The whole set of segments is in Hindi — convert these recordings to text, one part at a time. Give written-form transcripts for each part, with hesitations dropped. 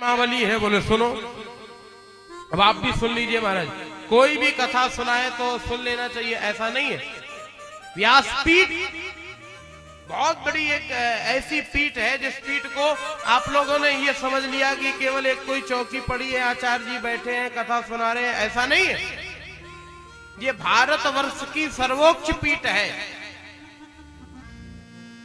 मावली है, बोले सुनो। अब आप भी सुन लीजिए महाराज, कोई भी कथा सुनाए तो सुन लेना चाहिए, ऐसा नहीं है। व्यासपीठ बहुत बड़ी एक ऐसी पीठ है जिस पीठ को आप लोगों ने ये समझ लिया कि केवल एक कोई चौकी पड़ी है, आचार्य जी बैठे हैं कथा सुना रहे हैं, ऐसा नहीं है। ये भारतवर्ष की सर्वोच्च पीठ है।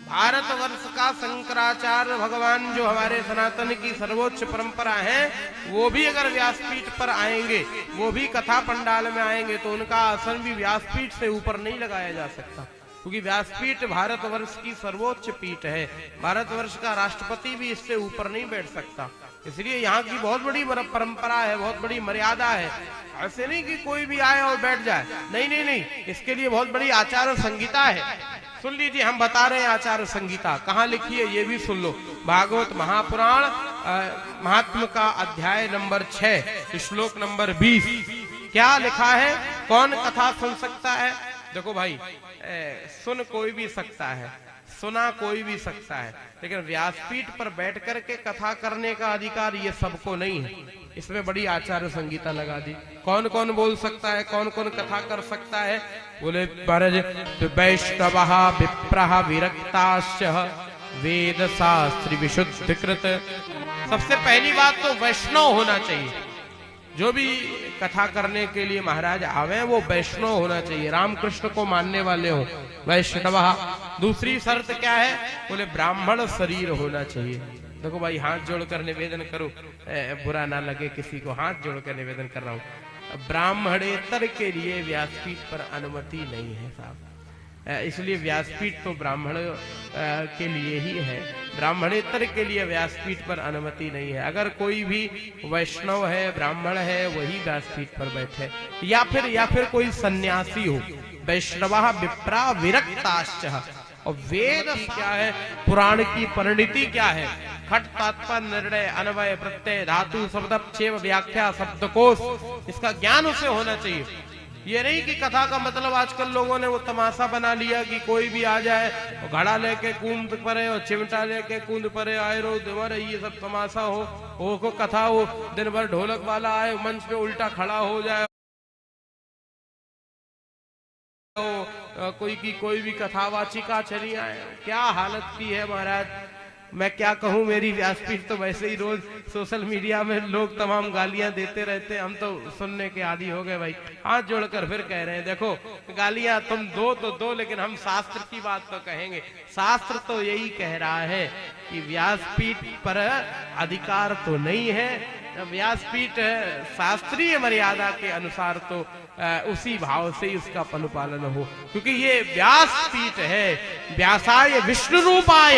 भारतवर्ष का शंकराचार्य भगवान जो हमारे सनातन की सर्वोच्च परंपरा है, वो भी अगर व्यासपीठ पर आएंगे, वो भी कथा पंडाल में आएंगे, तो उनका आसन भी व्यासपीठ से ऊपर नहीं लगाया जा सकता, क्योंकि व्यासपीठ भारतवर्ष की सर्वोच्च पीठ है। भारतवर्ष का राष्ट्रपति भी इससे ऊपर नहीं बैठ सकता। इसलिए यहाँ की बहुत बड़ी परंपरा है, बहुत बड़ी मर्यादा है। ऐसे नहीं कि कोई भी आए और बैठ जाए, नहीं नहीं नहीं, इसके लिए बहुत बड़ी आचार संहिता है। सुन लीजिए, हम बता रहे हैं आचार संहिता कहाँ लिखी है, ये भी सुन लो। भागवत महापुराण महात्म का अध्याय नंबर 6 श्लोक नंबर 20 क्या लिखा है? कौन कथा सुन सकता है? देखो भाई, सुन कोई भी सकता है, सुना कोई भी सकता है, लेकिन व्यासपीठ पर बैठ करके कथा करने का अधिकार ये सबको नहीं है। इसमें बड़ी आचार संहिता लगा दी। कौन कौन बोल सकता है, कौन कौन कथा कर सकता है? बोले महाराज, वैष्णवः विप्रः विरक्ताश्च वेद शास्त्र विशुद्धिकृत। सबसे पहली बात तो वैष्णव होना चाहिए। जो भी कथा करने के लिए महाराज आवे वो वैष्णव होना चाहिए, रामकृष्ण को मानने वाले हो, वैष्णव। दूसरी शर्त क्या है? बोले ब्राह्मण शरीर होना चाहिए। देखो भाई, हाथ जोड़कर निवेदन करो, बुरा ना लगे किसी को, हाथ जोड़कर निवेदन कर रहा हूँ, ब्राह्मणेतर के लिए व्यासपीठ पर अनुमति नहीं है साहब। इसलिए व्यासपीठ तो ब्राह्मण के लिए ही है, ब्राह्मणेतर के लिए व्यासपीठ पर अनुमति नहीं है। अगर कोई भी वैष्णव है, ब्राह्मण है, वही व्यासपीठ पर बैठे, या फिर कोई सन्यासी हो। वैष्णवः विप्रा विरक्ताश्च। और वेद क्या है, पुराण की परिणति क्या है, खट तात्पर्य निर्णय अन्वय प्रत्यय धातु शब्दक्षेप व्याख्या शब्दकोश, इसका ज्ञान उसे होना चाहिए। ये नहीं कि कथा का मतलब आजकल लोगों ने वो तमाशा बना लिया कि कोई भी आ जाए और घड़ा लेके कूद पड़े और चिमटा लेके कूद पड़े, आए रो देवर, ये सब तमाशा हो को कथा हो, दिन भर ढोलक वाला आए मंच पे उल्टा खड़ा हो जाए, कोई भी कथावाचिका चली आए। क्या हालत की है महाराज, मैं क्या कहूं। मेरी व्यासपीठ तो वैसे ही रोज सोशल मीडिया में लोग तमाम गालियां देते रहते, हम तो सुनने के आदी हो गए भाई। हाथ जोड़कर फिर कह रहे हैं, देखो गालियां तुम दो तो दो, लेकिन हम शास्त्र की बात तो कहेंगे। शास्त्र तो यही कह रहा है कि व्यासपीठ पर अधिकार तो नहीं है, व्यासपीठ शास्त्रीय मर्यादा के अनुसार तो उसी भाव से उसका अनुपालन हो, क्योंकि ये व्यासपीठ है। व्यासाय विष्णु रूपाय,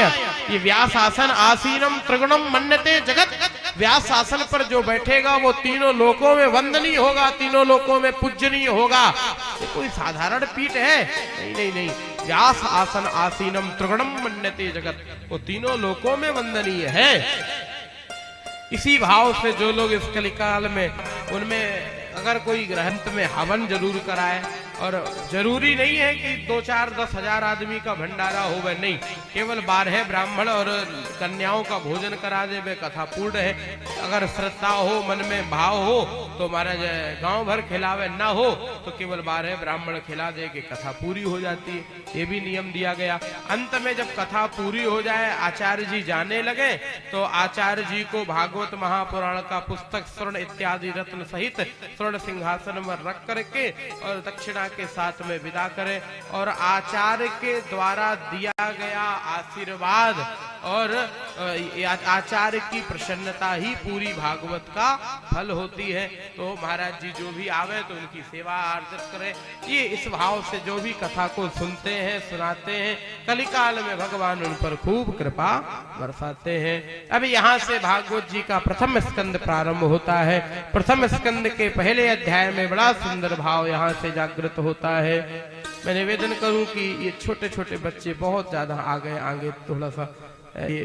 ये व्यासासन आसीनम त्रिगुणम मन्यते जगत। व्यासासन पर जो बैठेगा वो तीनों लोकों में वंदनीय होगा, तीनों लोकों में पूजनीय होगा। ये कोई साधारण पीठ है? नहीं नहीं नहीं, व्यास आसन आसीनम त्रिगुणम मन्यते जगत, वो तीनों लोकों में वंदनीय है। इसी भाव से जो लोग इस कलिकाल में, उनमें अगर कोई ग्रंथ में हवन जरूर कराए, और जरूरी नहीं है कि 2, 4, 10 हजार आदमी का भंडारा हो, वह नहीं, केवल 12 ब्राह्मण और कन्याओं का भोजन करा दे, वे कथा पूर्ण है। अगर श्रद्धा हो, मन में भाव हो, तो महाराज गांव भर खिलावे, ना हो तो केवल 12 ब्राह्मण खिला दे कि कथा पूरी हो जाती है। ये भी नियम दिया गया। अंत में जब कथा पूरी हो जाए, आचार्य जी जाने लगे, तो आचार्य जी को भागवत महापुराण का पुस्तक स्वर्ण इत्यादि रत्न सहित स्वर्ण सिंहासन में रख करके और दक्षिणा के साथ में विदा करें, और आचार्य के द्वारा दिया गया आशीर्वाद और आचार्य की प्रसन्नता ही पूरी भागवत का फल होती है। तो महाराज जी जो भी आवे तो उनकी सेवा अर्जित करें। ये इस भाव से जो भी कथा को सुनते हैं, सुनाते हैं, कलिकाल में भगवान उन पर खूब कृपा बरसाते हैं। अब यहाँ से भागवत जी का प्रथम स्कंद प्रारंभ होता है। प्रथम स्कंद के पहले अध्याय में बड़ा सुंदर भाव यहाँ से जागृत होता है। मैं निवेदन करूं कि ये छोटे छोटे बच्चे बहुत ज्यादा आगे थोड़ा सा ये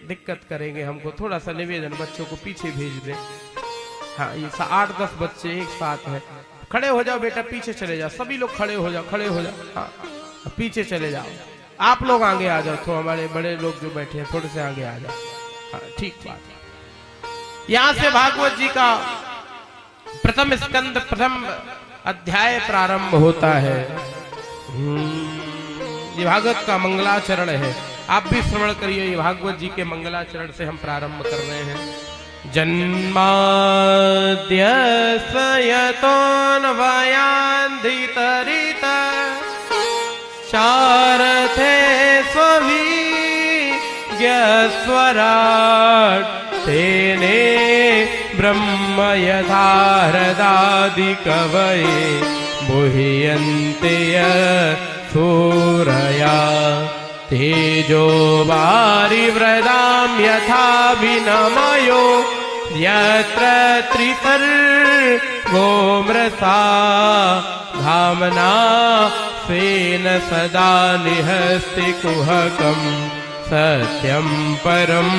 दिक्कत करेंगे हमको, थोड़ा सा निवेदन, बच्चों को पीछे भेज दें। हाँ, ये 8-10 बच्चे एक साथ हैं। खड़े हो जाओ बेटा, पीछे चले जाओ, सभी लोग खड़े हो जाओ, खड़े हो जाओ। हाँ, पीछे चले जाओ। आप लोग आगे आ जाओ, तो हमारे बड़े लोग जो बैठे हैं थोड़े से आगे आ जाओ। हाँ, ठीक बात। यहां से भागवत जी का प्रथम स्कंद प्रथम अध्याय प्रारंभ होता है। ये भागवत का मंगलाचरण है, आप भी श्रवण करिए। ये भागवत जी के मंगलाचरण से हम प्रारंभ कर रहे हैं। जन्माद्यस्यतोऽन्वयान्धितरित चारथे स्वविज्ञस्वराट् तेने ब्रह्म यथारदादिकवये मुह्यन्ते सूरया तेजो वारिवृदां यथा विनमयो यत्र त्रिसर्गो मृषा धाम्ना स्वेन सदा निहस्ति कुहकं सत्यं परं